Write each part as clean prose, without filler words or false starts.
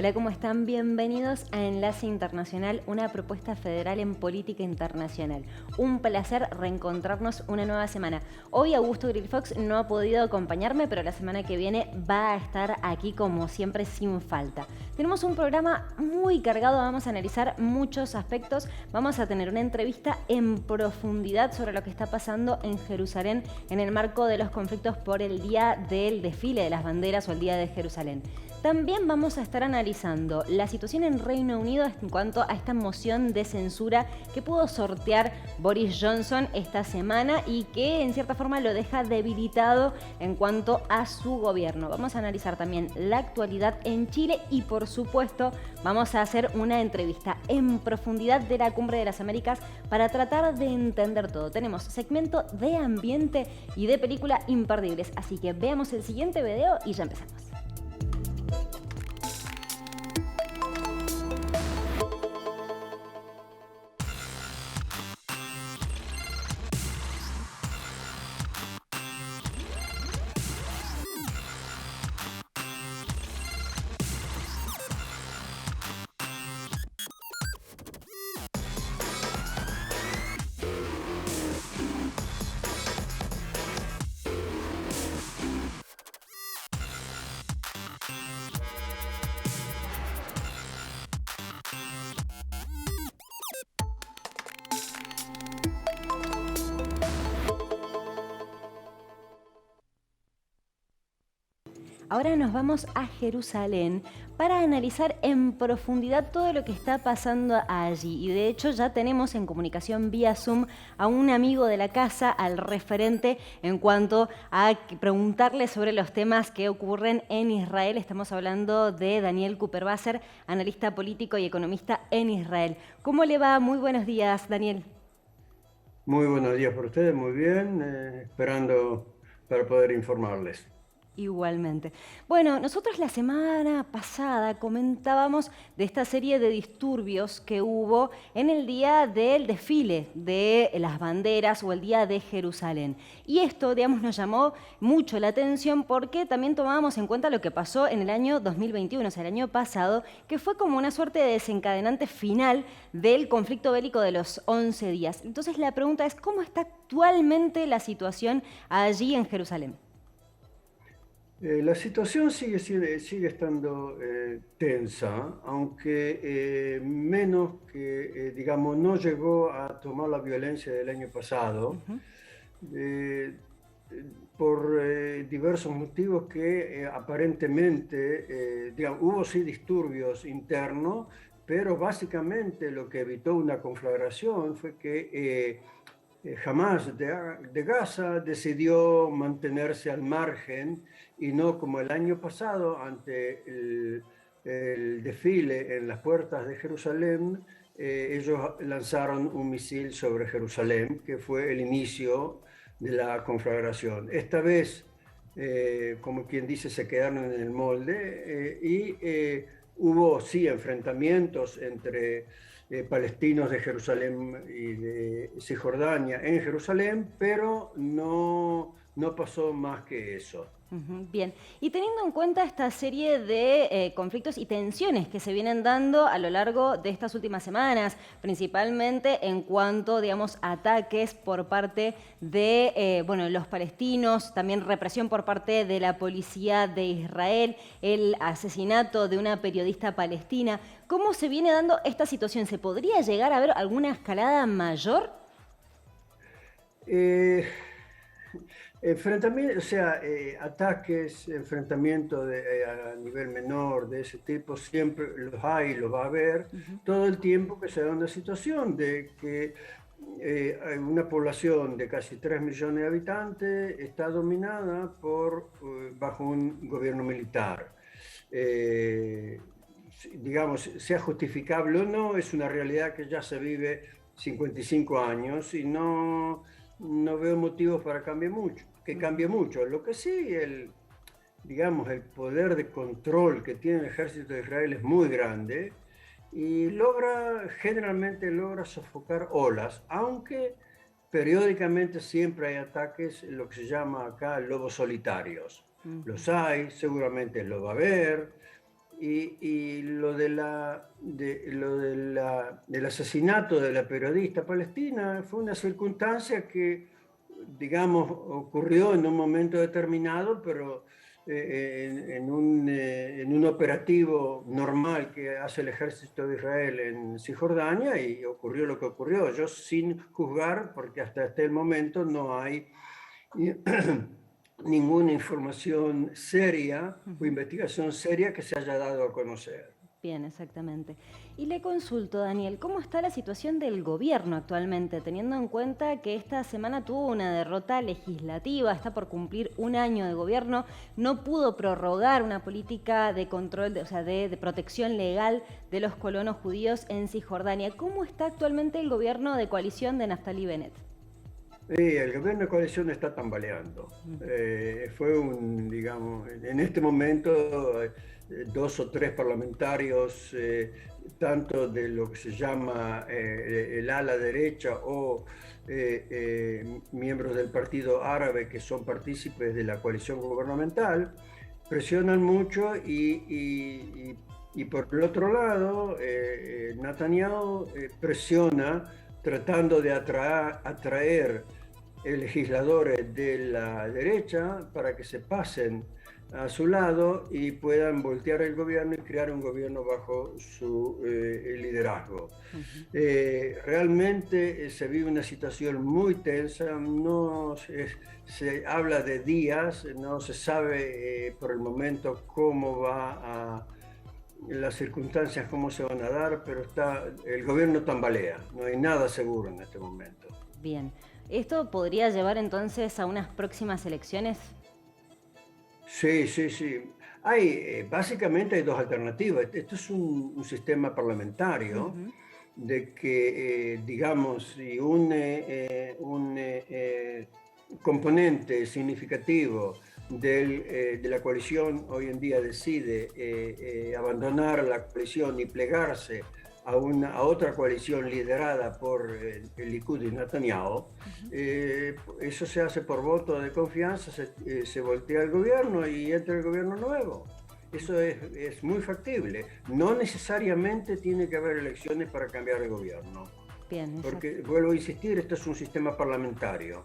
Hola, ¿cómo están? Bienvenidos a Enlace Internacional, una propuesta federal en política internacional. Un placer reencontrarnos una nueva semana. Hoy Augusto Grilfox no ha podido acompañarme, pero la semana que viene va a estar aquí como siempre sin falta. Tenemos un programa muy cargado, vamos a analizar muchos aspectos, vamos a tener una entrevista en profundidad sobre lo que está pasando en Jerusalén en el marco de los conflictos por el día del desfile de las banderas o el día de Jerusalén. También vamos a estar analizando la situación en Reino Unido en cuanto a esta moción de censura que pudo sortear Boris Johnson esta semana y que en cierta forma lo deja debilitado en cuanto a su gobierno. Vamos a analizar también la actualidad en Chile y por supuesto vamos a hacer una entrevista en profundidad de la Cumbre de las Américas para tratar de entender todo. Tenemos segmento de ambiente y de película imperdibles, así que veamos el siguiente video y ya empezamos. Ahora nos vamos a Jerusalén para analizar en profundidad todo lo que está pasando allí. Y de hecho ya tenemos en comunicación vía Zoom a un amigo de la casa, al referente en cuanto a preguntarle sobre los temas que ocurren en Israel. Estamos hablando de Daniel Kuperwasser, analista político y economista en Israel. ¿Cómo le va? Muy buenos días, Daniel. Muy buenos días por ustedes, muy bien, esperando para poder informarles. Igualmente. Bueno, nosotros la semana pasada comentábamos de esta serie de disturbios que hubo en el día del desfile de las banderas o el día de Jerusalén. Y esto, digamos, nos llamó mucho la atención porque también tomábamos en cuenta lo que pasó en el año 2021, o sea, el año pasado, que fue como una suerte de desencadenante final del conflicto bélico de los 11 días. Entonces la pregunta es, ¿cómo está actualmente la situación allí en Jerusalén? La situación sigue estando tensa, aunque menos que, digamos, no llegó a tomar la violencia del año pasado, Ujú. eh, por diversos motivos que aparentemente, digamos, hubo sí disturbios internos, pero básicamente lo que evitó una conflagración fue que Hamas de Gaza decidió mantenerse al margen y no como el año pasado ante el desfile en las puertas de Jerusalén. Ellos lanzaron un misil sobre Jerusalén, que fue el inicio de la conflagración. Esta vez, como quien dice, se quedaron en el molde y hubo sí enfrentamientos entre palestinos de Jerusalén y de Cisjordania en Jerusalén, pero no pasó más que eso. Ujú. Bien, y teniendo en cuenta esta serie de conflictos y tensiones que se vienen dando a lo largo de estas últimas semanas, principalmente en cuanto, digamos, a ataques por parte de bueno, los palestinos, también represión por parte de la policía de Israel, el asesinato de una periodista palestina, ¿cómo se viene dando esta situación? ¿Se podría llegar a ver alguna escalada mayor? Eh, Enfrentamientos, o sea, ataques, enfrentamientos a nivel menor de ese tipo, siempre los hay, los va a haber, Ujú. todo el tiempo que se da una situación de que hay una población de casi 3 millones de habitantes está dominada bajo un gobierno militar. Eh, digamos, sea justificable o no, es una realidad que ya se vive 55 años y no veo motivos para que cambie mucho. Lo que sí, digamos, el poder de control que tiene el ejército de Israel es muy grande y generalmente logra sofocar olas, aunque periódicamente siempre hay ataques, lo que se llama acá lobos solitarios. Ujú. Los hay, seguramente lo va a haber, y del asesinato de la periodista palestina fue una circunstancia que, digamos, ocurrió en un momento determinado, pero en un operativo normal que hace el ejército de Israel en Cisjordania, y ocurrió lo que ocurrió. Yo sin juzgar, porque hasta este momento no hay ninguna información seria o investigación seria que se haya dado a conocer. Bien, exactamente. Y le consulto, Daniel, ¿cómo está la situación del gobierno actualmente, teniendo en cuenta que esta semana tuvo una derrota legislativa, está por cumplir un año de gobierno, no pudo prorrogar una política de control, de protección legal de los colonos judíos en Cisjordania? ¿Cómo está actualmente el gobierno de coalición de Naftali Bennett? El gobierno de coalición está tambaleando. Digamos, en este momento, 2 o 3 parlamentarios, tanto de lo que se llama el ala derecha o miembros del partido árabe que son partícipes de la coalición gubernamental, presionan mucho y por el otro lado, Netanyahu presiona tratando de atraer legisladores de la derecha para que se pasen a su lado y puedan voltear el gobierno y crear un gobierno bajo su liderazgo. Realmente se vive una situación muy tensa, no se habla de días, no se sabe por el momento cómo va a las circunstancias, cómo se van a dar, pero el gobierno tambalea, no hay nada seguro en este momento. Bien, ¿esto podría llevar entonces a unas próximas elecciones? Sí. Básicamente hay 2 alternativas. Esto es un sistema parlamentario de que, digamos, si un componente significativo de la coalición hoy en día decide abandonar la coalición y plegarse a otra coalición liderada por el Likud y Netanyahu, eso se hace por voto de confianza, se voltea el gobierno y entra el gobierno nuevo. Eso es muy factible. No necesariamente tiene que haber elecciones para cambiar el gobierno. Bien, porque, vuelvo a insistir, esto es un sistema parlamentario.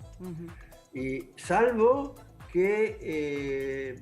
Y salvo que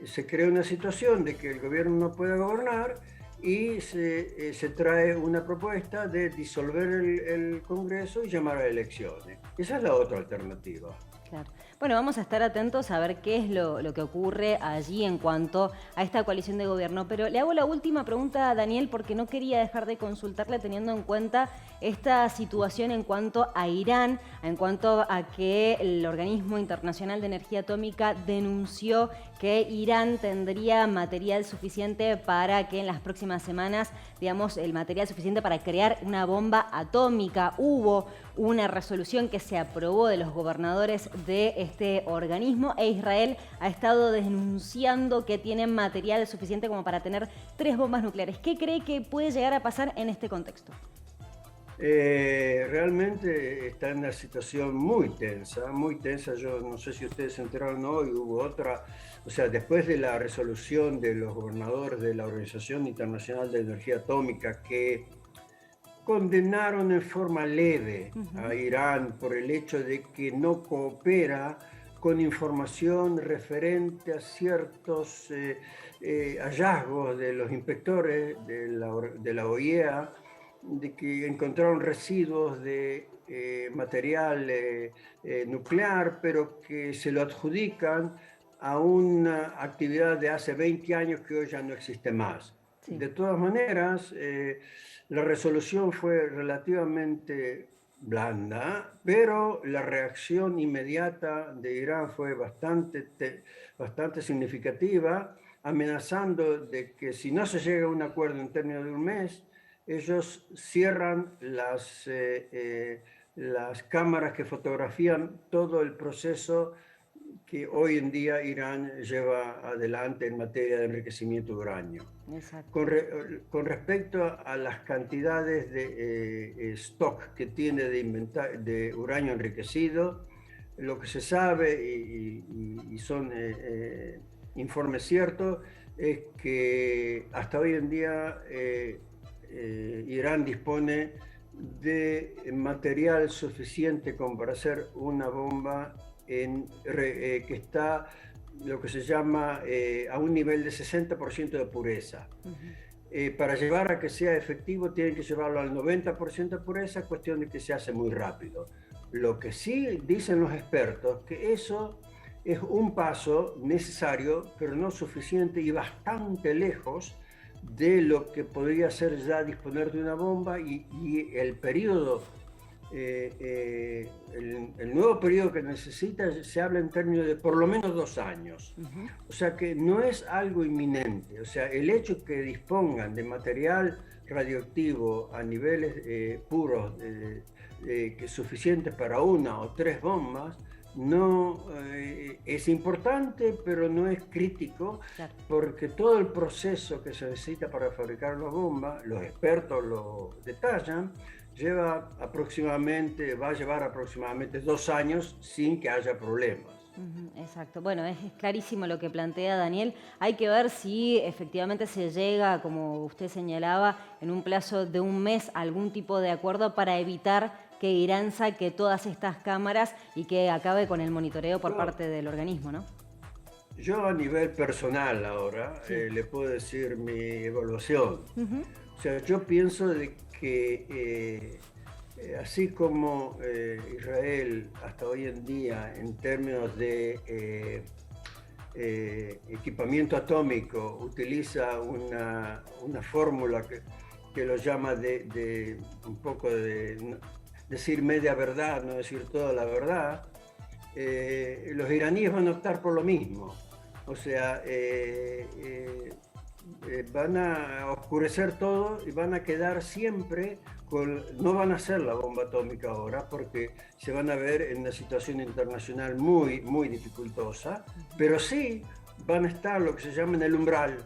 se crea una situación de que el gobierno no pueda gobernar y se trae una propuesta de disolver el Congreso y llamar a elecciones. Esa es la otra alternativa. Claro. Bueno, vamos a estar atentos a ver qué es lo que ocurre allí en cuanto a esta coalición de gobierno. Pero le hago la última pregunta a Daniel porque no quería dejar de consultarle teniendo en cuenta esta situación en cuanto a Irán, en cuanto a que el Organismo Internacional de Energía Atómica denunció que Irán tendría material suficiente para que en las próximas semanas, digamos, el material suficiente para crear una bomba atómica. Hubo una resolución que se aprobó de los gobernadores de este organismo e Israel ha estado denunciando que tienen material suficiente como para tener 3 bombas nucleares. ¿Qué cree que puede llegar a pasar en este contexto? Realmente está en una situación muy tensa. Yo no sé si ustedes se enteraron hoy, hubo otra, o sea, después de la resolución de los gobernadores de la Organización Internacional de Energía Atómica que condenaron en forma leve a Irán por el hecho de que no coopera con información referente a ciertos hallazgos de los inspectores de la OIEA, de que encontraron residuos de material nuclear, pero que se lo adjudican a una actividad de hace 20 años que hoy ya no existe más. Sí. De todas maneras, la resolución fue relativamente blanda, pero la reacción inmediata de Irán fue bastante significativa, amenazando de que si no se llega a un acuerdo en términos de un mes, ellos cierran las cámaras que fotografían todo el proceso que hoy en día Irán lleva adelante en materia de enriquecimiento de uranio. Con respecto a las cantidades de stock que tiene de uranio enriquecido, lo que se sabe y son informes ciertos, es que hasta hoy en día Irán dispone de material suficiente como para hacer una bomba que está lo que se llama a un nivel de 60% de pureza. Para llevar a que sea efectivo tienen que llevarlo al 90% de pureza, cuestión de que se hace muy rápido. Lo que sí dicen los expertos, que eso es un paso necesario, pero no suficiente y bastante lejos de lo que podría ser ya disponer de una bomba y el periodo, el nuevo periodo que necesita se habla en términos de por lo menos 2 años. O sea que no es algo inminente. O sea, el hecho que dispongan de material radioactivo a niveles puros que suficientes para 1 o 3 bombas, no es importante, pero no es crítico, claro, porque todo el proceso que se necesita para fabricar una bomba, los expertos lo detallan, va a llevar aproximadamente 2 años sin que haya problemas. Exacto. Bueno, es clarísimo lo que plantea Daniel. Hay que ver si efectivamente se llega, como usted señalaba, en un plazo de 1 mes a algún tipo de acuerdo para evitar que Irán saque todas estas cámaras y que acabe con el monitoreo por parte del organismo, ¿no? Yo a nivel personal ahora le puedo decir mi evaluación. O sea, yo pienso de que así como Israel hasta hoy en día en términos de equipamiento atómico utiliza una fórmula que lo llama de un poco de decir media verdad, no decir toda la verdad, los iraníes van a optar por lo mismo. O sea, van a oscurecer todo y van a quedar siempre no van a hacer la bomba atómica ahora porque se van a ver en una situación internacional muy, muy dificultosa, pero sí van a estar lo que se llama en el umbral.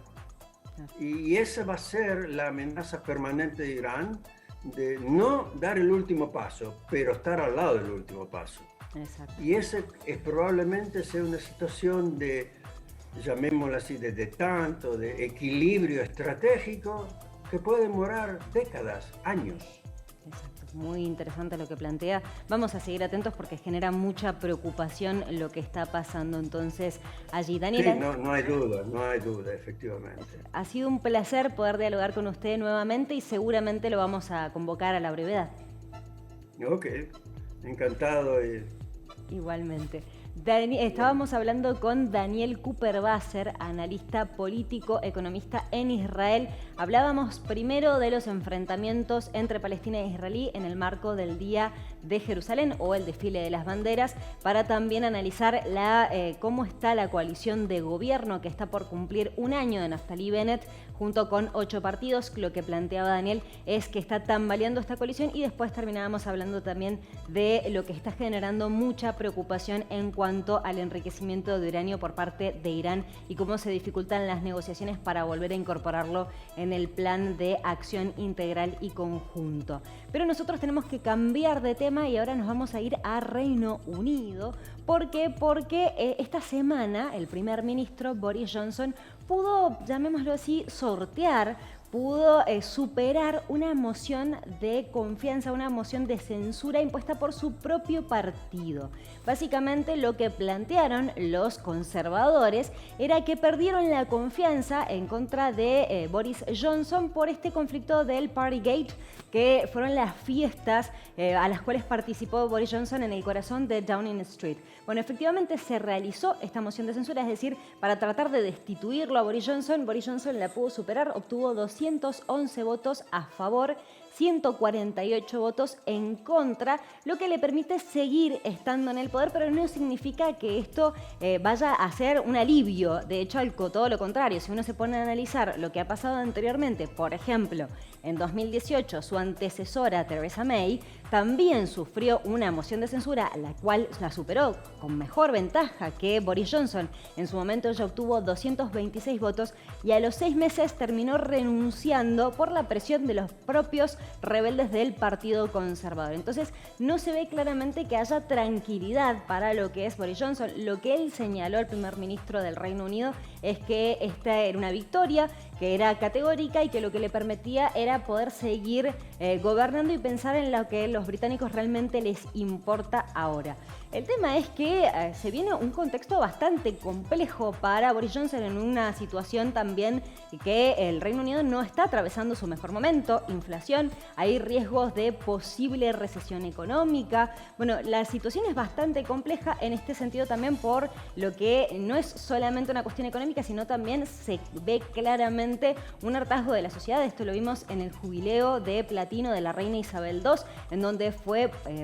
Y esa va a ser la amenaza permanente de Irán, de no dar el último paso, pero estar al lado del último paso. Exacto. Y ese es probablemente sea una situación de, llamémoslo así, de tanto, de equilibrio estratégico que puede demorar décadas, años. Exacto. Muy interesante lo que plantea. Vamos a seguir atentos porque genera mucha preocupación lo que está pasando entonces allí. Daniel, sí, no hay duda, efectivamente. Ha sido un placer poder dialogar con usted nuevamente y seguramente lo vamos a convocar a la brevedad. Ok, encantado. Igualmente. Estábamos hablando con Daniel Cooper-Basser, analista político, economista en Israel. Hablábamos primero de los enfrentamientos entre Palestina e Israel en el marco del Día de Jerusalén o el desfile de las banderas, para también analizar cómo está la coalición de gobierno que está por cumplir 1 año de Naftali Bennett, junto con 8 partidos. Lo que planteaba Daniel es que está tambaleando esta coalición y después terminábamos hablando también de lo que está generando mucha preocupación en cuanto al enriquecimiento de uranio por parte de Irán y cómo se dificultan las negociaciones para volver a incorporarlo en el plan de acción integral y conjunto. Pero nosotros tenemos que cambiar de tema y ahora nos vamos a ir a Reino Unido. ¿Por qué? Porque esta semana el primer ministro Boris Johnson pudo, llamémoslo así, pudo superar una moción de confianza, una moción de censura impuesta por su propio partido. Básicamente lo que plantearon los conservadores era que perdieron la confianza en contra de Boris Johnson por este conflicto del Partygate, que fueron las fiestas a las cuales participó Boris Johnson en el corazón de Downing Street. Bueno, efectivamente se realizó esta moción de censura, es decir, para tratar de destituirlo a Boris Johnson la pudo superar, obtuvo 211 votos a favor, 148 votos en contra, lo que le permite seguir estando en el poder, pero no significa que esto vaya a ser un alivio. De hecho, todo lo contrario. Si uno se pone a analizar lo que ha pasado anteriormente, por ejemplo, en 2018 su antecesora Theresa May también sufrió una moción de censura, la cual la superó con mejor ventaja que Boris Johnson. En su momento ella obtuvo 226 votos y a los 6 meses terminó renunciando por la presión de los propios rebeldes del Partido Conservador. Entonces no se ve claramente que haya tranquilidad para lo que es Boris Johnson. Lo que él señaló al primer ministro del Reino Unido es que esta era una victoria, que era categórica y que lo que le permitía era poder seguir gobernando y pensar en lo que los británicos realmente les importa ahora. El tema es que se viene un contexto bastante complejo para Boris Johnson en una situación también que el Reino Unido no está atravesando su mejor momento, inflación, hay riesgos de posible recesión económica. Bueno, la situación es bastante compleja en este sentido también por lo que no es solamente una cuestión económica, sino también se ve claramente un hartazgo de la sociedad. Esto lo vimos en el jubileo de platino de la reina Isabel II, en donde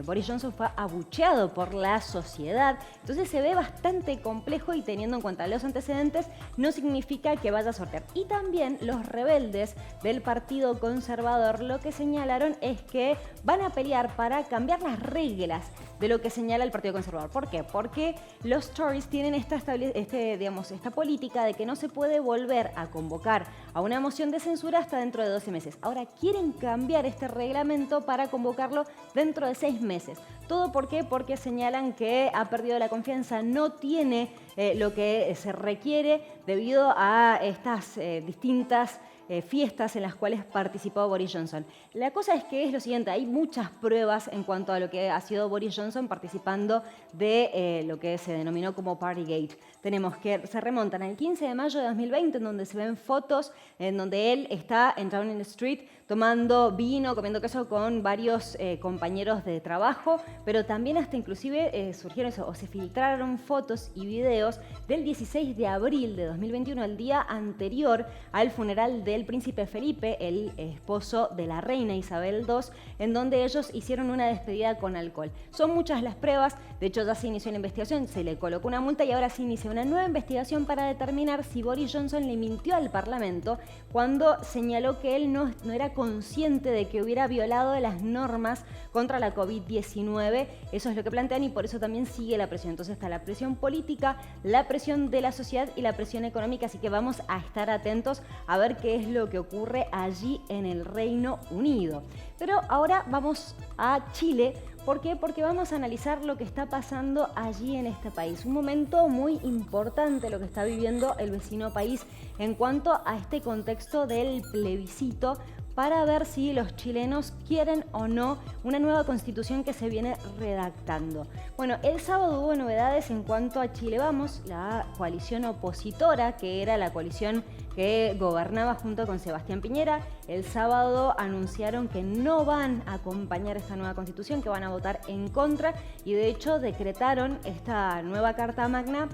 Boris Johnson fue abucheado por la sociedad. Entonces se ve bastante complejo y teniendo en cuenta los antecedentes no significa que vaya a sortear. Y también los rebeldes del Partido Conservador lo que señalaron es que van a pelear para cambiar las reglas de lo que señala el Partido Conservador. ¿Por qué? Porque los Tories tienen esta política de que no se puede volver a convocar a una moción de censura hasta dentro de 12 meses. Ahora quieren cambiar este reglamento para convocarlo dentro de 6 meses. ¿Todo por qué? Porque señalan que ha perdido la confianza, no tiene lo que se requiere debido a estas distintas fiestas en las cuales participó Boris Johnson. La cosa es que es lo siguiente, hay muchas pruebas en cuanto a lo que ha sido Boris Johnson participando de lo que se denominó como Partygate. Tenemos que se remontan al 15 de mayo de 2020, en donde se ven fotos en donde él está en Downing Street tomando vino, comiendo queso con varios compañeros de trabajo, pero también hasta inclusive surgieron o se filtraron fotos y videos del 16 de abril de 2021, el día anterior al funeral del príncipe Felipe, el esposo de la reina Isabel II, en donde ellos hicieron una despedida con alcohol. Son muchas las pruebas, de hecho ya se inició la investigación, se le colocó una multa y ahora se inicia una nueva investigación para determinar si Boris Johnson le mintió al Parlamento cuando señaló que él no era consciente de que hubiera violado las normas contra la COVID-19. Eso es lo que plantean y por eso también sigue la presión. Entonces está la presión política, la presión de la sociedad y la presión económica, así que vamos a estar atentos a ver qué es lo que ocurre allí en el Reino Unido. Pero ahora vamos a Chile. ¿Por qué? Porque vamos a analizar lo que está pasando allí en este país. Un momento muy importante lo que está viviendo el vecino país en cuanto a este contexto del plebiscito para ver si los chilenos quieren o no una nueva constitución que se viene redactando. Bueno, el sábado hubo novedades en cuanto a Chile Vamos, la coalición opositora, que era la coalición que gobernaba junto con Sebastián Piñera. El sábado anunciaron que no van a acompañar esta nueva constitución, que van a votar en contra y de hecho decretaron esta nueva Carta Magna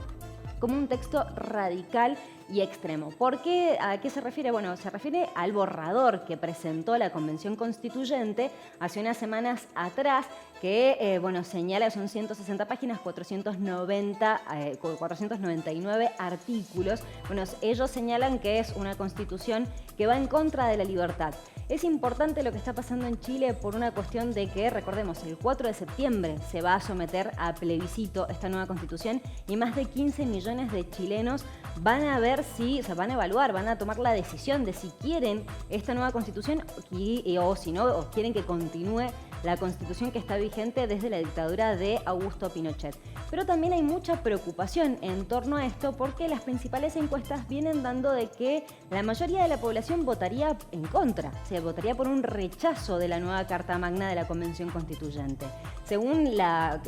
como un texto radical y extremo. ¿Por qué? ¿A qué se refiere? Bueno, se refiere al borrador que presentó la Convención Constituyente hace unas semanas atrás, que señala que son 160 páginas, 499 artículos. Bueno, ellos señalan que es una constitución que va en contra de la libertad. Es importante lo que está pasando en Chile por una cuestión de que, recordemos, el 4 de septiembre se va a someter a plebiscito esta nueva constitución y más de 15 millones de chilenos van a ver van a evaluar, van a tomar la decisión de si quieren esta nueva constitución o si no, o quieren que continúe la constitución que está vigente desde la dictadura de Augusto Pinochet. Pero también hay mucha preocupación en torno a esto porque las principales encuestas vienen dando de que la mayoría de la población votaría en contra, o sea, votaría por un rechazo de la nueva Carta Magna de la Convención Constituyente. Según la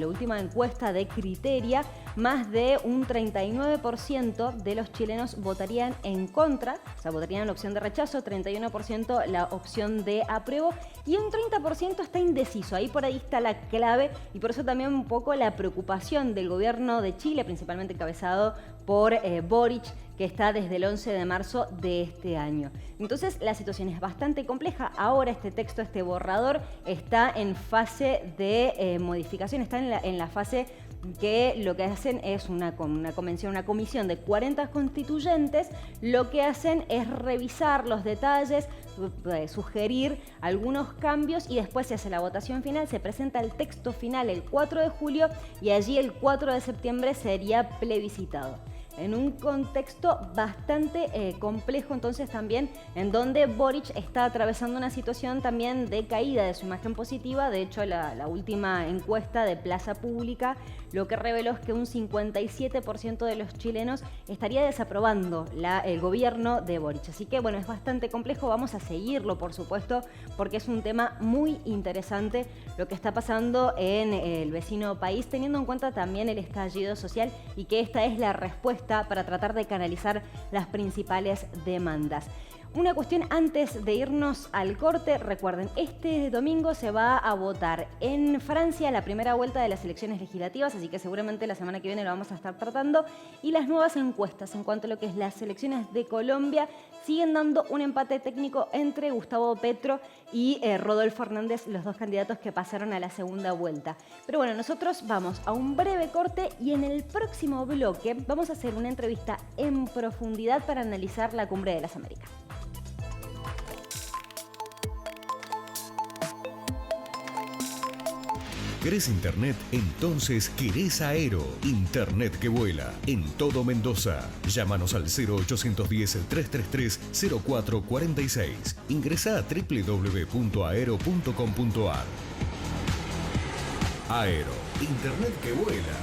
última encuesta de Criteria, más de un 39% de los chilenos votarían en contra, o sea, votarían la opción de rechazo, 31% la opción de apruebo y un 30% está indeciso. Ahí por ahí está la clave y por eso también un poco la preocupación del gobierno de Chile, principalmente encabezado por Boric, que está desde el 11 de marzo de este año. Entonces la situación es bastante compleja. Ahora este texto, este borrador, está en fase de modificación, está en la fase que lo que hacen es una comisión de 40 constituyentes, lo que hacen es revisar los detalles, sugerir algunos cambios y después se hace la votación final, se presenta el texto final el 4 de julio y allí el 4 de septiembre sería plebiscitado. En un contexto bastante complejo entonces también, en donde Boric está atravesando una situación también de caída de su imagen positiva. De hecho, la última encuesta de Plaza Pública lo que reveló es que un 57% de los chilenos estaría desaprobando el gobierno de Boric. Así que bueno, es bastante complejo, vamos a seguirlo por supuesto, porque es un tema muy interesante lo que está pasando en el vecino país, teniendo en cuenta también el estallido social y que esta es la respuesta para tratar de canalizar las principales demandas. Una cuestión antes de irnos al corte, recuerden, este domingo se va a votar en Francia la primera vuelta de las elecciones legislativas, así que seguramente la semana que viene lo vamos a estar tratando, y las nuevas encuestas en cuanto a lo que es las elecciones de Colombia siguen dando un empate técnico entre Gustavo Petro y Rodolfo Hernández, los dos candidatos que pasaron a la segunda vuelta. Pero bueno, nosotros vamos a un breve corte y en el próximo bloque vamos a hacer una entrevista en profundidad para analizar la Cumbre de las Américas. ¿Querés internet? Entonces querés Aero. Internet que vuela en todo Mendoza. Llámanos al 0810-333-0446. Ingresá a www.aero.com.ar. Aero. Internet que vuela.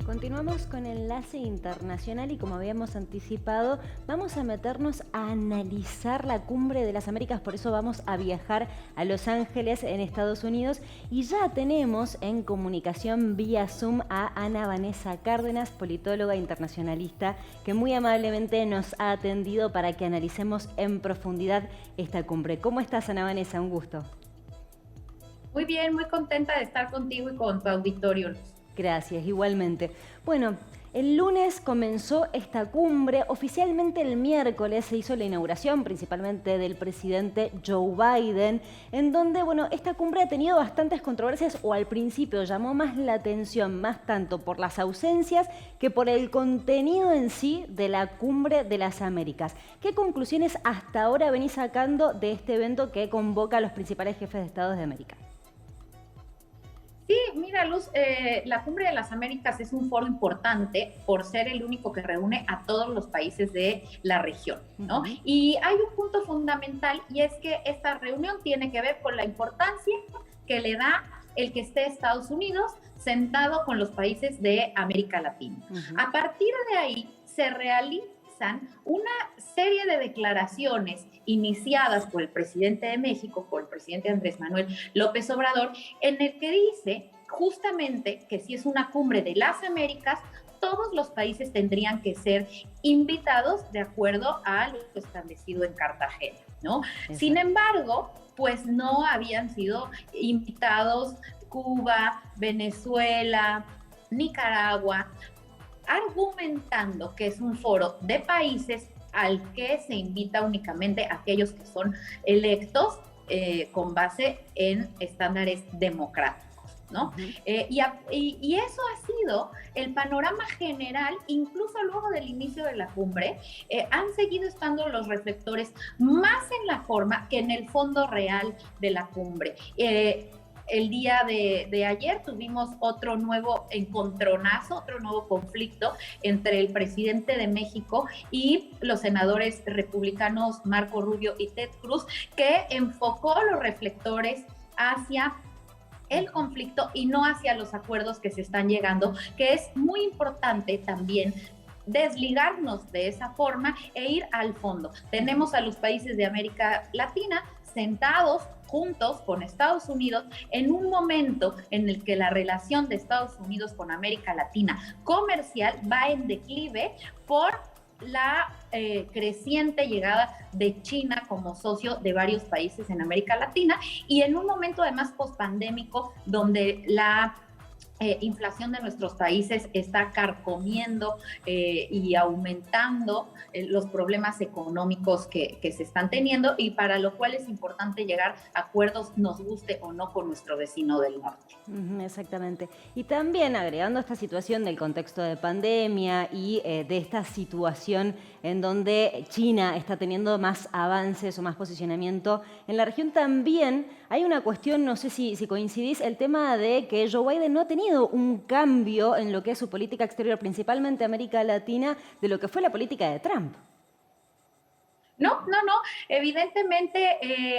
Continuamos con Enlace Internacional y como habíamos anticipado, vamos a meternos a analizar la Cumbre de las Américas, por eso vamos a viajar a Los Ángeles, en Estados Unidos, y ya tenemos en comunicación vía Zoom a Ana Vanessa Cárdenas, politóloga internacionalista, que muy amablemente nos ha atendido para que analicemos en profundidad esta cumbre. ¿Cómo estás, Ana Vanessa? Un gusto. Muy bien, muy contenta de estar contigo y con tu auditorio. Gracias, igualmente. Bueno, el lunes comenzó esta cumbre. Oficialmente el miércoles se hizo la inauguración, principalmente del presidente Joe Biden, en donde, bueno, esta cumbre ha tenido bastantes controversias, o al principio llamó más la atención, más tanto por las ausencias que por el contenido en sí de la Cumbre de las Américas. ¿Qué conclusiones hasta ahora venís sacando de este evento que convoca a los principales jefes de Estados de América? Sí, mira, Luz, la Cumbre de las Américas es un foro importante por ser el único que reúne a todos los países de la región, ¿no? Y hay un punto fundamental, y es que esta reunión tiene que ver con la importancia que le da el que esté Estados Unidos sentado con los países de América Latina. A partir de ahí se realizan una serie de declaraciones iniciadas por el presidente de México, por el presidente Andrés Manuel López Obrador, en el que dice justamente que si es una cumbre de las Américas, todos los países tendrían que ser invitados de acuerdo a lo establecido en Cartagena, ¿no? Exacto. Sin embargo, pues no habían sido invitados Cuba, Venezuela, Nicaragua, argumentando que es un foro de países al que se invita únicamente a aquellos que son electos con base en estándares democráticos, ¿no? Y eso ha sido el panorama general, incluso luego del inicio de la cumbre. Han seguido estando los reflectores más en la forma que en el fondo real de la cumbre. El día de ayer tuvimos otro nuevo encontronazo, otro nuevo conflicto entre el presidente de México y los senadores republicanos Marco Rubio y Ted Cruz, que enfocó los reflectores hacia el conflicto y no hacia los acuerdos que se están llegando, que es muy importante también desligarnos de esa forma e ir al fondo. Tenemos a los países de América Latina sentados juntos con Estados Unidos en un momento en el que la relación de Estados Unidos con América Latina comercial va en declive por la creciente llegada de China como socio de varios países en América Latina, y en un momento además pospandémico donde la inflación de nuestros países está carcomiendo y aumentando los problemas económicos que se están teniendo, y para lo cual es importante llegar a acuerdos, nos guste o no, con nuestro vecino del norte. Exactamente. Y también agregando esta situación del contexto de pandemia y de esta situación en donde China está teniendo más avances o más posicionamiento en la región, también hay una cuestión, no sé si coincidís, el tema de que Joe Biden no ha tenido un cambio en lo que es su política exterior, principalmente América Latina, de lo que fue la política de Trump. No. Evidentemente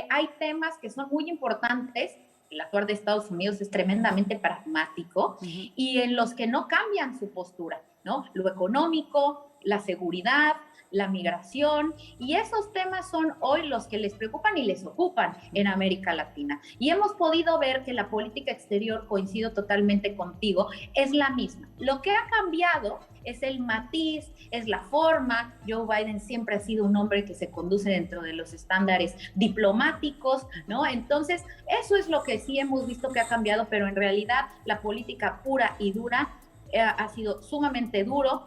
hay temas que son muy importantes. El actuar de Estados Unidos es tremendamente pragmático y en los que no cambian su postura, ¿no? Lo económico, la seguridad, la migración, y esos temas son hoy los que les preocupan y les ocupan en América Latina. Y hemos podido ver que la política exterior, coincido totalmente contigo, es la misma. Lo que ha cambiado es el matiz, es la forma. Joe Biden siempre ha sido un hombre que se conduce dentro de los estándares diplomáticos, ¿no? Entonces, eso es lo que sí hemos visto que ha cambiado, pero en realidad la política pura y dura ha sido sumamente duro,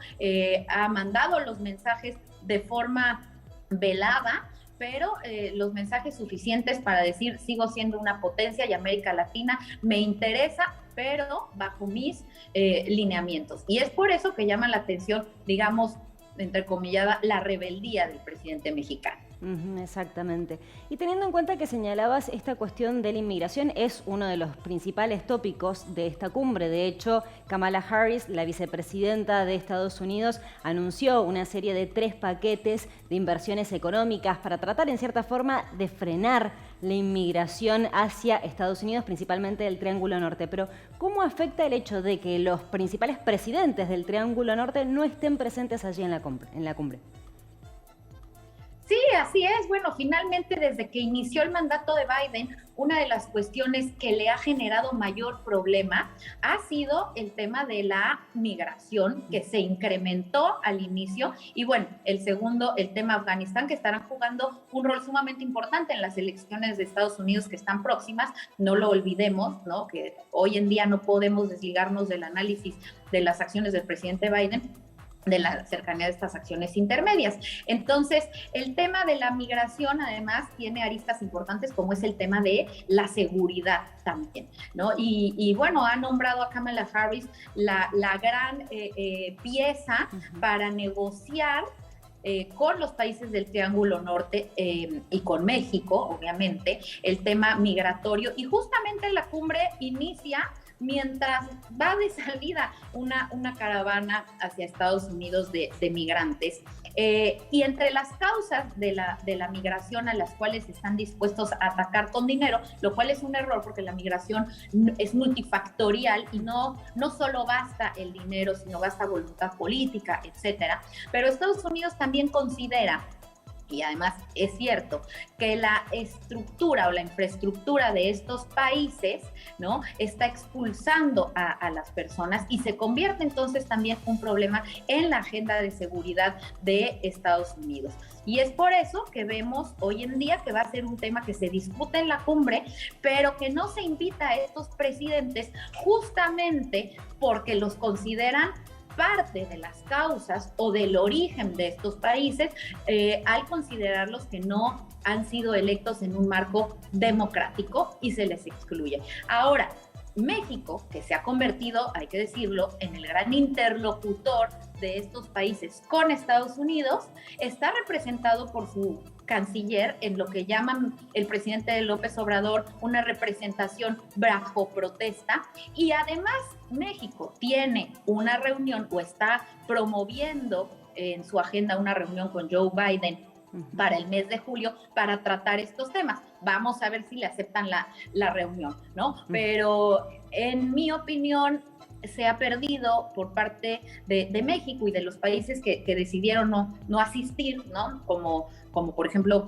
ha mandado los mensajes de forma velada, pero los mensajes suficientes para decir sigo siendo una potencia y América Latina me interesa, pero bajo mis lineamientos. Y es por eso que llama la atención, digamos, entrecomillada, la rebeldía del presidente mexicano. Exactamente. Y teniendo en cuenta que señalabas esta cuestión de la inmigración, es uno de los principales tópicos de esta cumbre. De hecho, Kamala Harris, la vicepresidenta de Estados Unidos, anunció una serie de 3 paquetes de inversiones económicas para tratar, en cierta forma, de frenar la inmigración hacia Estados Unidos, principalmente del Triángulo Norte. Pero, ¿cómo afecta el hecho de que los principales presidentes del Triángulo Norte no estén presentes allí en la cumbre? Sí, así es. Bueno, finalmente desde que inició el mandato de Biden, una de las cuestiones que le ha generado mayor problema ha sido el tema de la migración, que se incrementó al inicio, y bueno, el segundo, el tema Afganistán, que estarán jugando un rol sumamente importante en las elecciones de Estados Unidos que están próximas. No lo olvidemos, ¿no? Que hoy en día no podemos desligarnos del análisis de las acciones del presidente Biden, de la cercanía de estas acciones intermedias. Entonces, el tema de la migración además tiene aristas importantes, como es el tema de la seguridad también, ¿no? Y bueno, ha nombrado a Kamala Harris la gran pieza para negociar con los países del Triángulo Norte y con México, obviamente, el tema migratorio. Y justamente la cumbre inicia mientras va de salida una caravana hacia Estados Unidos de migrantes. Y entre las causas de la migración a las cuales están dispuestos a atacar con dinero, lo cual es un error porque la migración es multifactorial y no solo basta el dinero, sino basta voluntad política, etcétera. Pero Estados Unidos también considera, y además es cierto, que la estructura o la infraestructura de estos países, ¿no?, está expulsando a las personas y se convierte entonces también un problema en la agenda de seguridad de Estados Unidos. Y es por eso que vemos hoy en día que va a ser un tema que se discute en la cumbre, pero que no se invita a estos presidentes justamente porque los consideran parte de las causas o del origen de estos países, al considerarlos que no han sido electos en un marco democrático y se les excluye. Ahora, México, que se ha convertido, hay que decirlo, en el gran interlocutor de estos países con Estados Unidos, está representado por su canciller en lo que llaman el presidente López Obrador una representación bajo protesta, y además México tiene una reunión o está promoviendo en su agenda una reunión con Joe Biden para el mes de julio para tratar estos temas. Vamos a ver si le aceptan la reunión, ¿no? Pero en mi opinión se ha perdido por parte de México y de los países que decidieron no asistir, ¿no? Como por ejemplo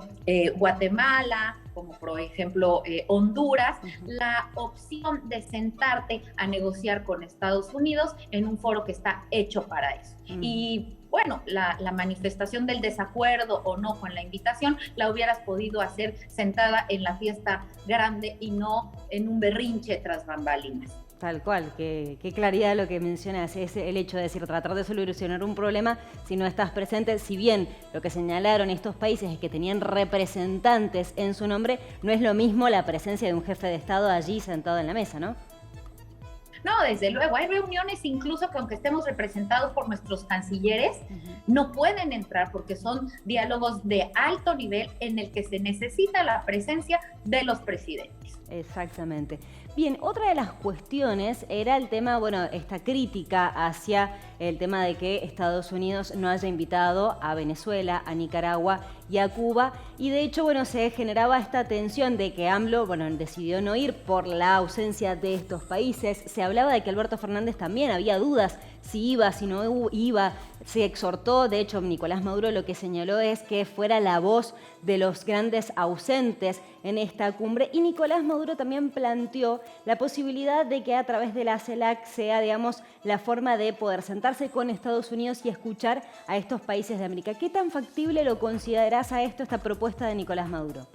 Guatemala, como por ejemplo Honduras, la opción de sentarte a negociar con Estados Unidos en un foro que está hecho para eso. Y bueno, la manifestación del desacuerdo o no con la invitación la hubieras podido hacer sentada en la fiesta grande y no en un berrinche tras bambalinas. Tal cual, qué claridad lo que mencionas, es el hecho de decir, tratar de solucionar un problema si no estás presente, si bien lo que señalaron estos países es que tenían representantes en su nombre, no es lo mismo la presencia de un jefe de Estado allí sentado en la mesa, ¿no? No, desde luego, hay reuniones incluso que aunque estemos representados por nuestros cancilleres, no pueden entrar porque son diálogos de alto nivel en el que se necesita la presencia de los presidentes. Exactamente. Bien, otra de las cuestiones era el tema, bueno, esta crítica hacia el tema de que Estados Unidos no haya invitado a Venezuela, a Nicaragua y a Cuba. Y de hecho, bueno, se generaba esta tensión de que AMLO, bueno, decidió no ir por la ausencia de estos países. Se hablaba de que Alberto Fernández también había dudas si iba, si no iba. Se exhortó, de hecho, Nicolás Maduro lo que señaló es que fuera la voz de los grandes ausentes en esta cumbre. Y Nicolás Maduro también planteó la posibilidad de que a través de la CELAC sea, digamos, la forma de poder sentarse con Estados Unidos y escuchar a estos países de América. ¿Qué tan factible lo considerás a esto, esta propuesta de Nicolás Maduro?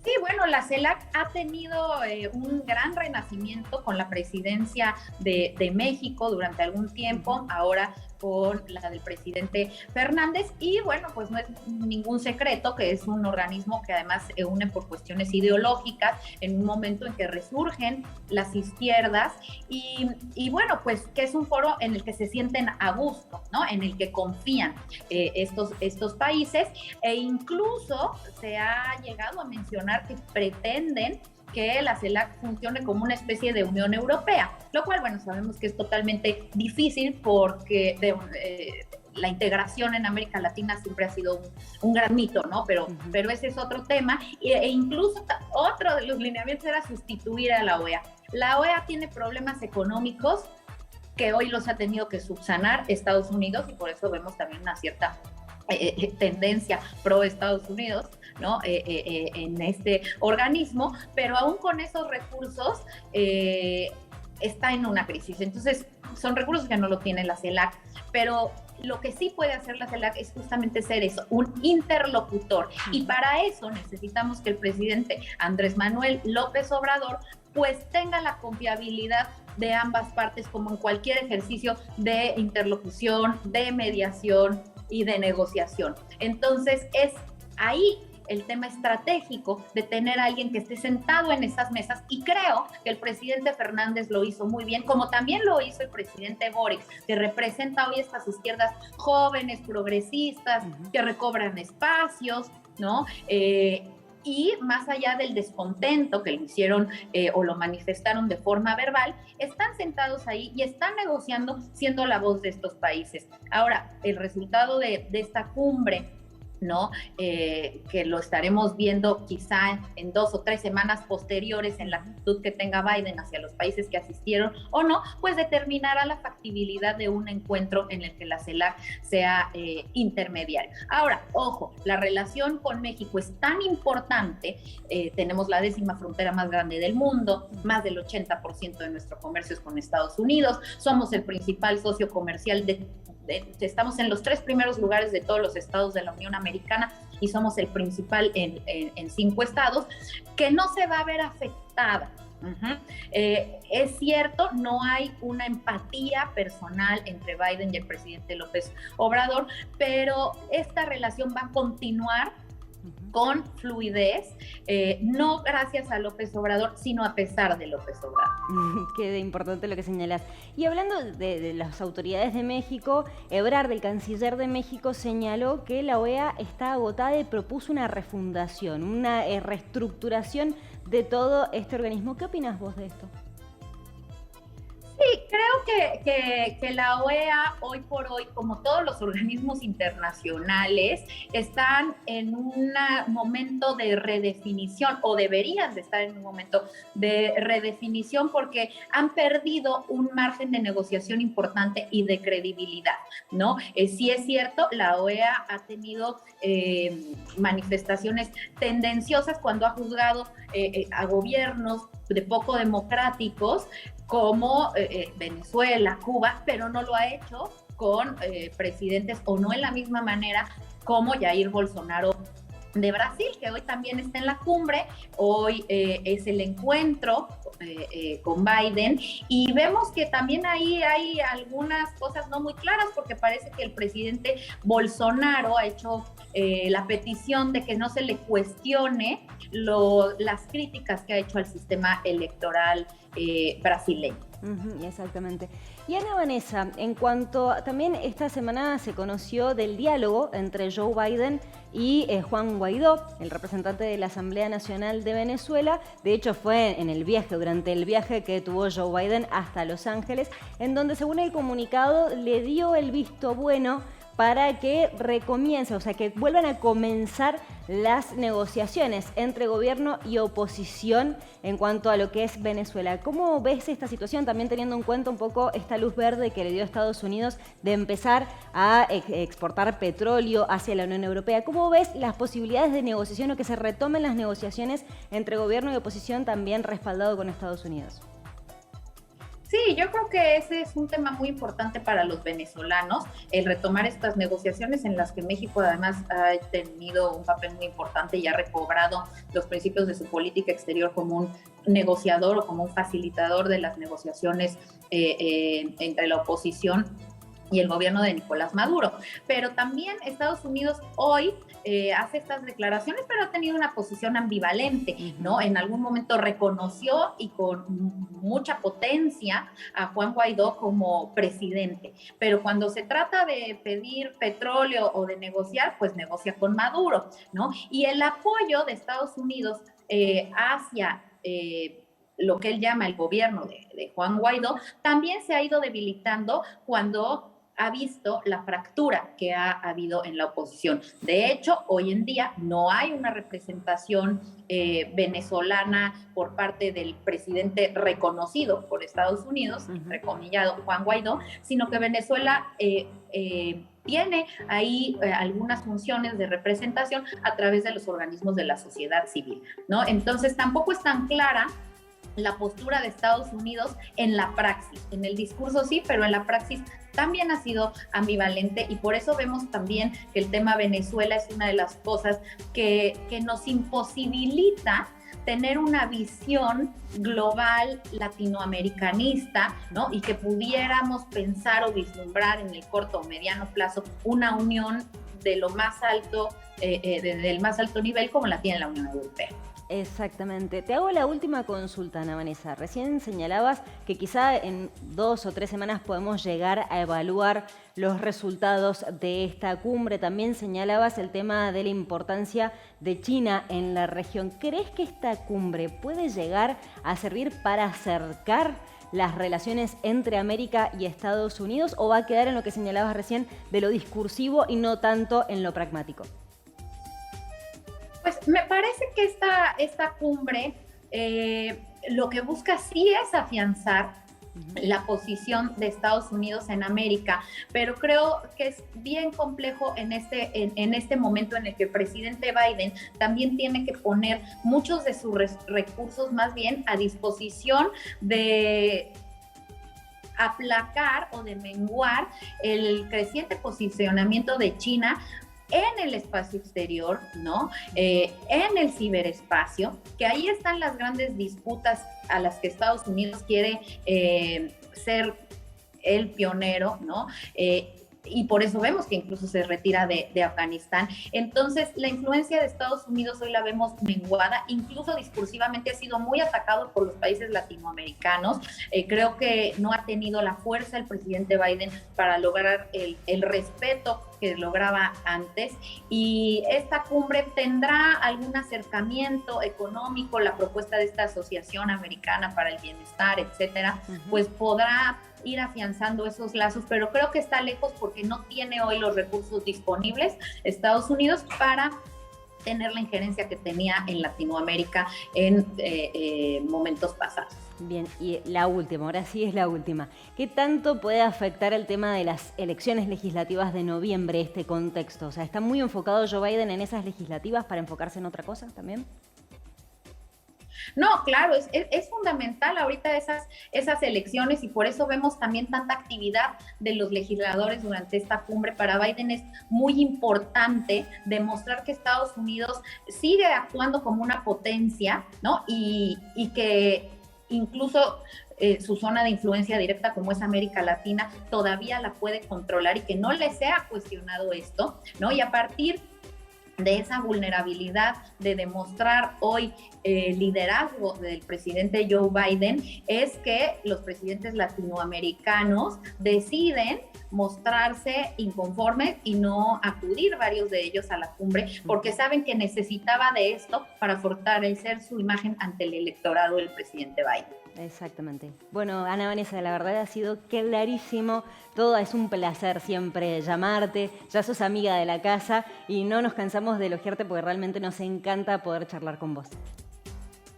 Sí, bueno, la CELAC ha tenido un gran renacimiento con la presidencia de México durante algún tiempo, ahora con la del presidente Fernández, y bueno, pues no es ningún secreto que es un organismo que además se une por cuestiones ideológicas en un momento en que resurgen las izquierdas y bueno, pues que es un foro en el que se sienten a gusto, ¿no? En el que confían estos países, e incluso se ha llegado a mencionar que pretenden que la CELAC funcione como una especie de Unión Europea, lo cual, bueno, sabemos que es totalmente difícil porque la integración en América Latina siempre ha sido un gran mito, ¿no? Pero ese es otro tema, e incluso otro de los lineamientos era sustituir a la OEA. La OEA tiene problemas económicos que hoy los ha tenido que subsanar Estados Unidos y por eso vemos también una cierta tendencia pro Estados Unidos, ¿no? En este organismo, pero aún con esos recursos está en una crisis. Entonces, son recursos que no lo tiene la CELAC, pero lo que sí puede hacer la CELAC es justamente ser eso, un interlocutor. Y para eso necesitamos que el presidente Andrés Manuel López Obrador pues tenga la confiabilidad de ambas partes, como en cualquier ejercicio de interlocución, de mediación y de negociación. Entonces, es ahí el tema estratégico de tener a alguien que esté sentado en esas mesas, y creo que el presidente Fernández lo hizo muy bien, como también lo hizo el presidente Boric, que representa hoy estas izquierdas jóvenes, progresistas, que recobran espacios, ¿no? Y más allá del descontento que lo hicieron o lo manifestaron de forma verbal, están sentados ahí y están negociando siendo la voz de estos países. Ahora, el resultado de esta cumbre, ¿no? Que lo estaremos viendo quizá en 2 o 3 semanas posteriores en la actitud que tenga Biden hacia los países que asistieron o no, pues determinará la factibilidad de un encuentro en el que la CELAC sea intermediario. Ahora, ojo, la relación con México es tan importante, tenemos la 10ª frontera más grande del mundo, más del 80% de nuestro comercio es con Estados Unidos, somos el principal socio comercial estamos en los 3 primeros lugares de todos los estados de la Unión Americana y somos el principal en 5 estados, que no se va a ver afectada. Es cierto, no hay una empatía personal entre Biden y el presidente López Obrador, pero esta relación va a continuar con fluidez, no gracias a López Obrador, sino a pesar de López Obrador. Qué importante lo que señalas. Y hablando de las autoridades de México, Ebrard, el canciller de México, señaló que la OEA está agotada y propuso una refundación, una reestructuración de todo este organismo. ¿Qué opinas vos de esto? Sí, creo que la OEA hoy por hoy, como todos los organismos internacionales, están en un momento de redefinición, o deberían de estar en un momento de redefinición, porque han perdido un margen de negociación importante y de credibilidad, ¿no? Sí es cierto, la OEA ha tenido manifestaciones tendenciosas cuando ha juzgado a gobiernos de poco democráticos como Venezuela, Cuba, pero no lo ha hecho con presidentes o no en la misma manera como Jair Bolsonaro de Brasil, que hoy también está en la cumbre. Hoy es el encuentro con Biden, y vemos que también ahí hay algunas cosas no muy claras, porque parece que el presidente Bolsonaro ha hecho la petición de que no se le cuestione las críticas que ha hecho al sistema electoral brasileño. Exactamente. Y Ana Vanessa, en cuanto también esta semana se conoció del diálogo entre Joe Biden y Juan Guaidó, el representante de la Asamblea Nacional de Venezuela. De hecho, fue durante el viaje que tuvo Joe Biden hasta Los Ángeles, en donde, según el comunicado, le dio el visto bueno para que recomience, o sea, que vuelvan a comenzar las negociaciones entre gobierno y oposición en cuanto a lo que es Venezuela. ¿Cómo ves esta situación, también teniendo en cuenta un poco esta luz verde que le dio a Estados Unidos de empezar a exportar petróleo hacia la Unión Europea? ¿Cómo ves las posibilidades de negociación o que se retomen las negociaciones entre gobierno y oposición, también respaldado con Estados Unidos? Sí, yo creo que ese es un tema muy importante para los venezolanos, el retomar estas negociaciones en las que México además ha tenido un papel muy importante y ha recobrado los principios de su política exterior como un negociador o como un facilitador de las negociaciones entre la oposición y el gobierno de Nicolás Maduro. Pero también Estados Unidos hoy hace estas declaraciones, pero ha tenido una posición ambivalente, ¿no? En algún momento reconoció y con mucha potencia a Juan Guaidó como presidente, pero cuando se trata de pedir petróleo o de negociar, pues negocia con Maduro, ¿no? Y el apoyo de Estados Unidos hacia lo que él llama el gobierno de Juan Guaidó también se ha ido debilitando cuando ha visto la fractura que ha habido en la oposición. De hecho, hoy en día no hay una representación venezolana por parte del presidente reconocido por Estados Unidos, entrecomillado Juan Guaidó, sino que Venezuela tiene ahí algunas funciones de representación a través de los organismos de la sociedad civil, ¿no? Entonces tampoco es tan clara la postura de Estados Unidos en la praxis. En el discurso sí, pero en la praxis también ha sido ambivalente, y por eso vemos también que el tema Venezuela es una de las cosas que nos imposibilita tener una visión global latinoamericanista, ¿no? Y que pudiéramos pensar o vislumbrar en el corto o mediano plazo una unión de lo más alto, del más alto nivel como la tiene la Unión Europea. Exactamente. Te hago la última consulta, Ana Vanessa. Recién señalabas que quizá en 2 o 3 semanas podemos llegar a evaluar los resultados de esta cumbre. También señalabas el tema de la importancia de China en la región. ¿Crees que esta cumbre puede llegar a servir para acercar las relaciones entre América y Estados Unidos, o va a quedar en lo que señalabas recién de lo discursivo y no tanto en lo pragmático? Pues me parece que esta cumbre lo que busca sí es afianzar la posición de Estados Unidos en América, pero creo que es bien complejo en este momento en el que el presidente Biden también tiene que poner muchos de sus recursos más bien a disposición de aplacar o de menguar el creciente posicionamiento de China en el espacio exterior, ¿no? En el ciberespacio, que ahí están las grandes disputas a las que Estados Unidos quiere ser el pionero, ¿no? Y por eso vemos que incluso se retira de Afganistán. Entonces, la influencia de Estados Unidos hoy la vemos menguada, incluso discursivamente ha sido muy atacado por los países latinoamericanos. Creo que no ha tenido la fuerza el presidente Biden para lograr el respeto que lograba antes, y esta cumbre tendrá algún acercamiento económico, la propuesta de esta Asociación Americana para el Bienestar, etcétera, pues podrá ir afianzando esos lazos, pero creo que está lejos porque no tiene hoy los recursos disponibles Estados Unidos para tener la injerencia que tenía en Latinoamérica en momentos pasados. Bien, y la última, ahora sí es la última. ¿Qué tanto puede afectar el tema de las elecciones legislativas de noviembre este contexto? O sea, ¿está muy enfocado Joe Biden en esas legislativas para enfocarse en otra cosa también? No, claro, es fundamental ahorita esas elecciones, y por eso vemos también tanta actividad de los legisladores durante esta cumbre. Para Biden es muy importante demostrar que Estados Unidos sigue actuando como una potencia, ¿no? Y que incluso su zona de influencia directa, como es América Latina, todavía la puede controlar y que no le sea cuestionado esto, ¿no? Y a partir de esa vulnerabilidad de demostrar hoy liderazgo del presidente Joe Biden, es que los presidentes latinoamericanos deciden mostrarse inconformes y no acudir varios de ellos a la cumbre, porque saben que necesitaba de esto para fortalecer su imagen ante el electorado del presidente Biden. Exactamente. Bueno, Ana Vanessa, la verdad ha sido clarísimo todo. Es un placer siempre llamarte. Ya sos amiga de la casa y no nos cansamos de elogiarte porque realmente nos encanta poder charlar con vos.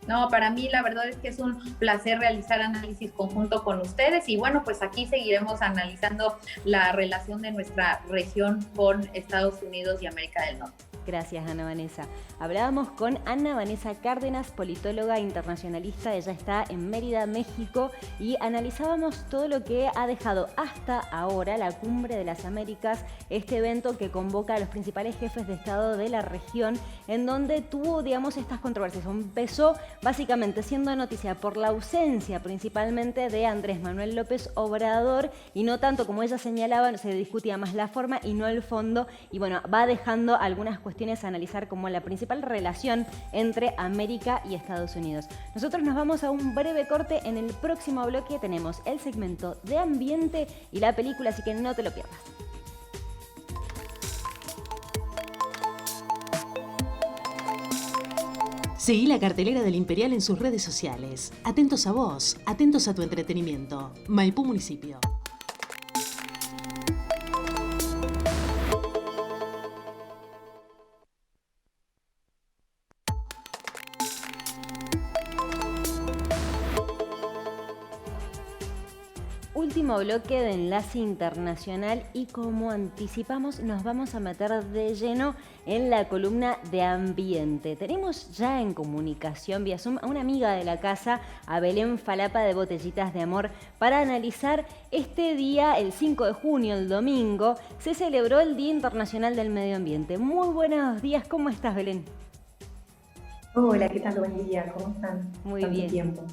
No, para mí la verdad es que es un placer realizar análisis conjunto con ustedes, y bueno, pues aquí seguiremos analizando la relación de nuestra región con Estados Unidos y América del Norte. Gracias, Ana Vanessa. Hablábamos con Ana Vanessa Cárdenas, politóloga internacionalista. Ella está en Mérida, México, y analizábamos todo lo que ha dejado hasta ahora la Cumbre de las Américas, este evento que convoca a los principales jefes de Estado de la región, en donde tuvo, digamos, estas controversias. Empezó básicamente siendo noticia por la ausencia principalmente de Andrés Manuel López Obrador, y no tanto, como ella señalaba, se discutía más la forma y no el fondo, y bueno, va dejando algunas cuestiones a analizar como la principal relación entre América y Estados Unidos. Nosotros nos vamos a un breve corte. En el próximo bloque tenemos el segmento de ambiente y la película, así que no te lo pierdas. Seguí la cartelera del Imperial en sus redes sociales. Atentos a vos, atentos a tu entretenimiento. Maipú Municipio. Último bloque de Enlace Internacional, y como anticipamos nos vamos a meter de lleno en la columna de ambiente. Tenemos ya en comunicación vía Zoom a una amiga de la casa, a Belén Falapa de Botellitas de Amor, para analizar este día, el 5 de junio, el domingo, se celebró el Día Internacional del Medio Ambiente. Muy buenos días, ¿cómo estás, Belén? Hola, ¿qué tal? Buen día, ¿cómo están? Muy Tanto bien. Tiempo.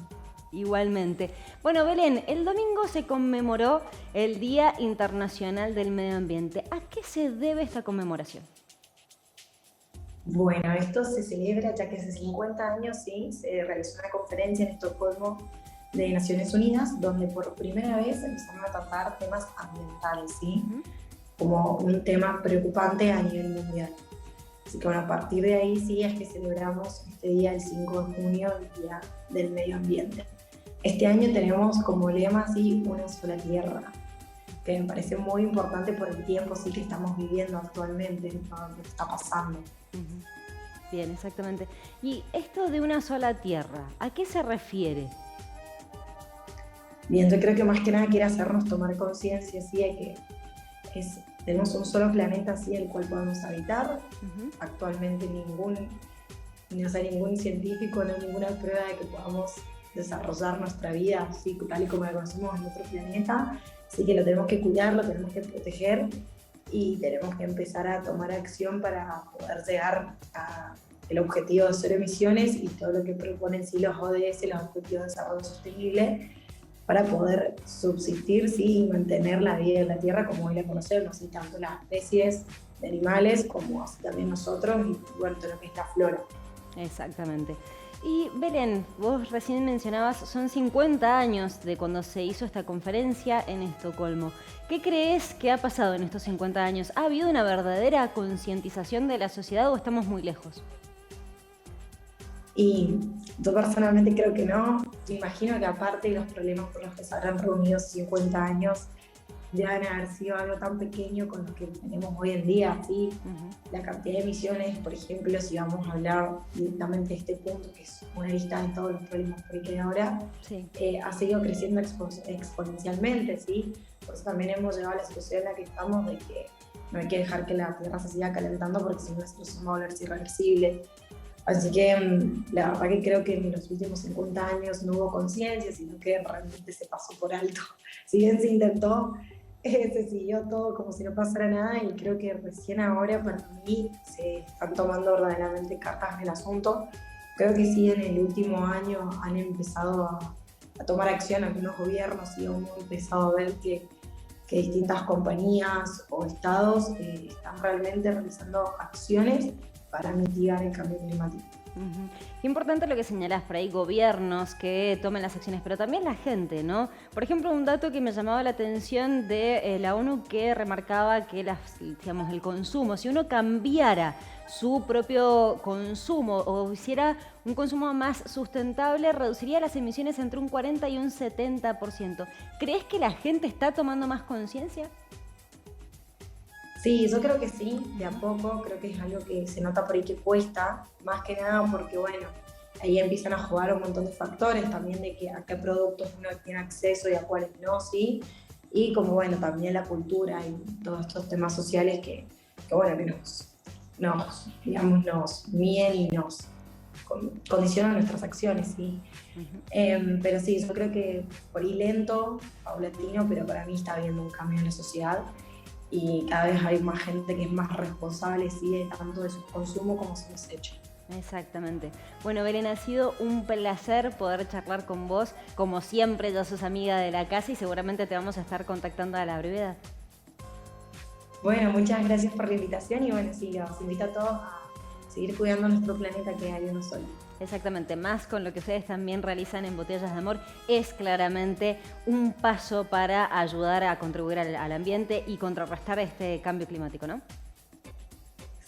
Igualmente. Bueno, Belén, el domingo se conmemoró el Día Internacional del Medio Ambiente. ¿A qué se debe esta conmemoración? Bueno, esto se celebra ya que hace 50 años ¿sí? Se realizó una conferencia en Estocolmo de Naciones Unidas, donde por primera vez empezaron a tratar temas ambientales, ¿sí? Como un tema preocupante a nivel mundial. Así que bueno, a partir de ahí sí es que celebramos este día, el 5 de junio, el Día del Medio Ambiente. Este año tenemos como lema así, una sola tierra, que me parece muy importante por el tiempo sí que estamos viviendo actualmente, ¿no? Lo que está pasando. Bien, exactamente. Y esto de una sola tierra, ¿a qué se refiere? Bien, yo creo que más que nada quiere hacernos tomar conciencia ¿sí? de que tenemos un solo planeta así el cual podemos habitar. Actualmente ningún científico, no hay ninguna prueba de que podamos desarrollar nuestra vida así, tal y como la conocemos en nuestro planeta. Así que lo tenemos que cuidar, lo tenemos que proteger y tenemos que empezar a tomar acción para poder llegar al objetivo de cero emisiones y todo lo que proponen sí, los ODS, los Objetivos de Desarrollo Sostenible, para poder subsistir ¿sí? y mantener la vida en la Tierra como hoy la conocemos, y tanto las especies de animales como también nosotros y bueno, todo lo que es la flora. Exactamente. Y Belén, vos recién mencionabas, son 50 años de cuando se hizo esta conferencia en Estocolmo. ¿Qué crees que ha pasado en estos 50 años? ¿Ha habido una verdadera concientización de la sociedad o estamos muy lejos? Y yo personalmente creo que no. Me imagino que aparte de los problemas por los que se habrán reunido 50 años, deben haber sido algo tan pequeño con lo que tenemos hoy en día, ¿sí? La cantidad de emisiones, por ejemplo, si vamos a hablar directamente de este punto, que es una lista de todos los problemas que hay ahora, sí. Ha seguido creciendo exponencialmente, ¿sí? Por eso también hemos llegado a la situación en la que estamos, de que no hay que dejar que la Tierra se siga calentando, porque si no la situación va a volverse irreversible. Así que la verdad que creo que en los últimos 50 años no hubo conciencia, sino que realmente se pasó por alto. Si bien se intentó, se siguió todo como si no pasara nada, y creo que recién ahora para mí se están tomando verdaderamente cartas en el asunto. Creo que sí, en el último año han empezado a tomar acción algunos gobiernos y hemos empezado a ver que distintas compañías o estados están realmente realizando acciones para mitigar el cambio climático. Qué importante lo que señalás por ahí, gobiernos que tomen las acciones, pero también la gente, ¿no? Por ejemplo, un dato que me llamaba la atención de la ONU que remarcaba que digamos, el consumo, si uno cambiara su propio consumo o hiciera un consumo más sustentable, reduciría las emisiones entre un 40 y un 70%. ¿Crees que la gente está tomando más conciencia? Sí, yo creo que sí, de a poco, creo que es algo que se nota por ahí que cuesta, más que nada porque, bueno, ahí empiezan a jugar un montón de factores también de que a qué productos uno tiene acceso y a cuáles no, sí, y como, bueno, también la cultura y todos estos temas sociales que bueno, que nos miden y nos condicionan nuestras acciones, sí. Pero sí, yo creo que por ahí lento, paulatino, pero para mí está habiendo un cambio en la sociedad. Y cada vez hay más gente que es más responsable, sí, tanto de su consumo como su desecho. Exactamente. Bueno, Belén, ha sido un placer poder charlar con vos. Como siempre, ya sos amiga de la casa y seguramente te vamos a estar contactando a la brevedad. Bueno, muchas gracias por la invitación y bueno, sí, los invito a todos a seguir cuidando nuestro planeta, que hay uno solo. Exactamente, más con lo que ustedes también realizan en Botellas de Amor, es claramente un paso para ayudar a contribuir al ambiente y contrarrestar este cambio climático, ¿no?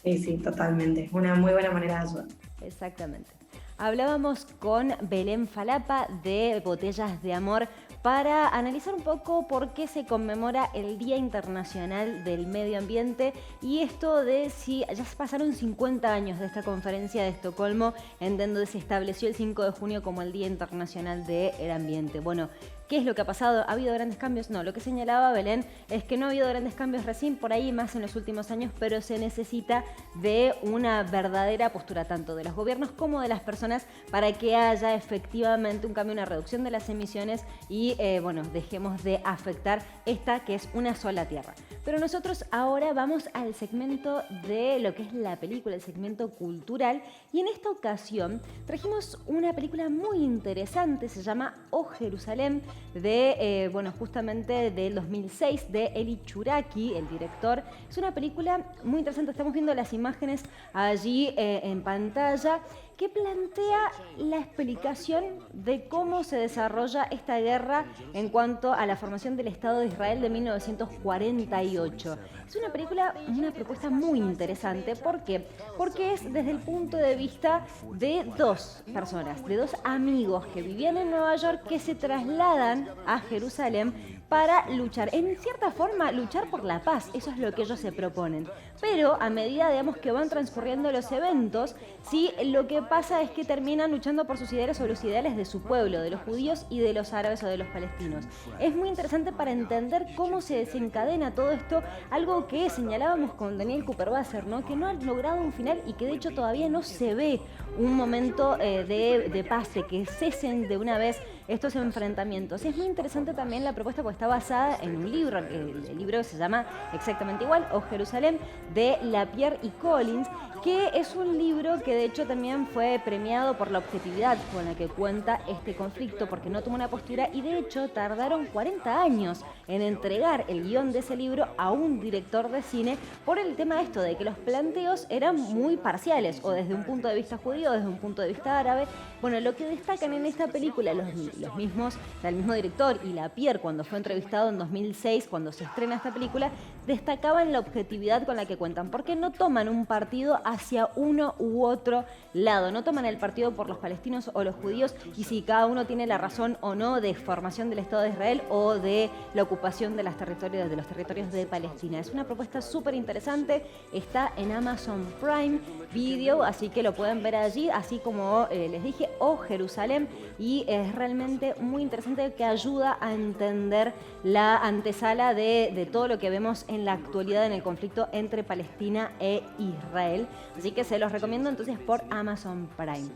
Sí, totalmente. Una muy buena manera de ayudar. Exactamente. Hablábamos con Belén Falapa de Botellas de Amor para analizar un poco por qué se conmemora el Día Internacional del Medio Ambiente y esto de si ya se pasaron 50 años de esta conferencia de Estocolmo en donde se estableció el 5 de junio como el Día Internacional del Ambiente. Bueno, ¿qué es lo que ha pasado? ¿Ha habido grandes cambios? No, lo que señalaba Belén es que no ha habido grandes cambios recién, por ahí más en los últimos años, pero se necesita de una verdadera postura tanto de los gobiernos como de las personas para que haya efectivamente un cambio, una reducción de las emisiones y bueno, dejemos de afectar esta que es una sola tierra. Pero nosotros ahora vamos al segmento de lo que es la película, el segmento cultural, y en esta ocasión trajimos una película muy interesante, se llama Oh Jerusalén, de, bueno, justamente del 2006, de Eli Churaki, el director. Es una película muy interesante, estamos viendo las imágenes allí en pantalla, que plantea la explicación de cómo se desarrolla esta guerra en cuanto a la formación del Estado de Israel de 1948. Es una película, una propuesta muy interesante. ¿Por qué? Porque es desde el punto de vista de dos personas, de dos amigos que vivían en Nueva York que se trasladan a Jerusalén para luchar, en cierta forma, luchar por la paz. Eso es lo que ellos se proponen. Pero a medida, digamos, que van transcurriendo los eventos, sí, lo que pasa es que terminan luchando por sus ideales o los ideales de su pueblo, de los judíos y de los árabes o de los palestinos. Es muy interesante para entender cómo se desencadena todo esto, algo que señalábamos con Daniel Cooper-Wasser, ¿no? Que no han logrado un final y que de hecho todavía no se ve un momento de paz, de que cesen de una vez estos enfrentamientos. Es muy interesante también la propuesta porque está basada en un libro, el libro se llama exactamente igual, Oh Jerusalén, de Lapierre y Collins, que es un libro que de hecho también fue premiado por la objetividad con la que cuenta este conflicto, porque no tomó una postura y de hecho tardaron 40 años en entregar el guión de ese libro a un director de cine por el tema esto de que los planteos eran muy parciales, o desde un punto de vista judío, desde un punto de vista árabe. Bueno, lo que destacan en esta película los mismos, el mismo director y Lapierre, cuando fue entrevistado en 2006, cuando se estrena esta película, destacaban la objetividad con la que cuentan, porque no toman un partido hacia uno u otro lado, no toman el partido por los palestinos o los judíos y si cada uno tiene la razón o no de formación del Estado de Israel o de la ocupación de los territorios de Palestina. Es una propuesta súper interesante, está en Amazon Prime Video, así que lo pueden ver allí, así como les dije, Oh Jerusalén, y es realmente muy interesante que ayuda a entender la antesala de todo lo que vemos en la actualidad en el conflicto entre Palestina e Israel. Así que se los recomiendo entonces por Amazon Prime.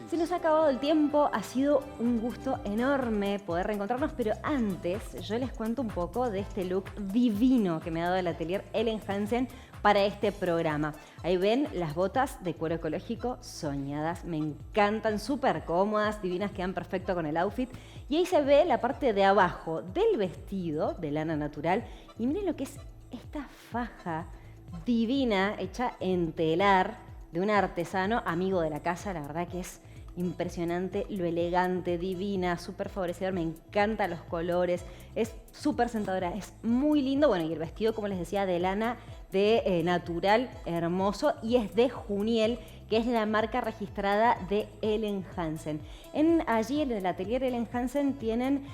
Se nos ha acabado el tiempo, ha sido un gusto enorme poder reencontrarnos, pero antes yo les cuento un poco de este look divino que me ha dado el atelier Ellen Hansen para este programa. Ahí ven las botas de cuero ecológico soñadas, me encantan, súper cómodas, divinas, quedan perfecto con el outfit. Y ahí se ve la parte de abajo del vestido de lana natural y miren lo que es esta faja divina hecha en telar de un artesano amigo de la casa, la verdad que es impresionante, lo elegante, divina, súper favorecedor, me encantan los colores, es súper sentadora, es muy lindo. Bueno, y el vestido, como les decía, de lana de natural, hermoso, y es de Juniel, que es la marca registrada de Ellen Hansen. Allí en el atelier Ellen Hansen tienen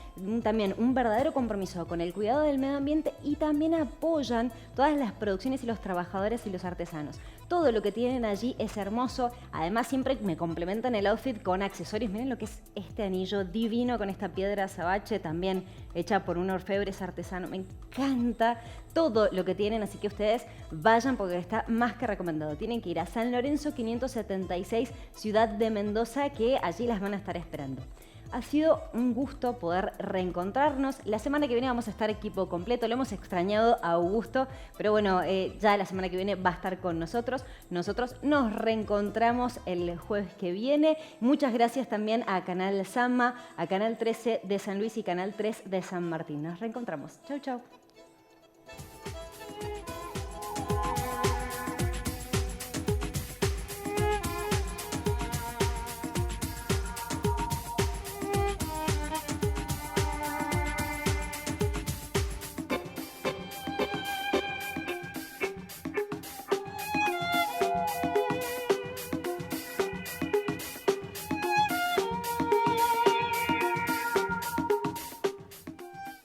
también un verdadero compromiso con el cuidado del medio ambiente y también apoyan todas las producciones y los trabajadores y los artesanos. Todo lo que tienen allí es hermoso. Además, siempre me complementan el outfit con accesorios. Miren lo que es este anillo divino con esta piedra azabache, también hecha por un orfebre artesano. Me encanta todo lo que tienen, así que ustedes vayan porque está más que recomendado. Tienen que ir a San Lorenzo 576, Ciudad de Mendoza, que allí las van a estar esperando. Ha sido un gusto poder reencontrarnos. La semana que viene vamos a estar equipo completo. Lo hemos extrañado a Augusto, pero bueno, ya la semana que viene va a estar con nosotros. Nosotros nos reencontramos el jueves que viene. Muchas gracias también a Canal Samma, a Canal 13 de San Luis y Canal 3 de San Martín. Nos reencontramos. Chau, chau.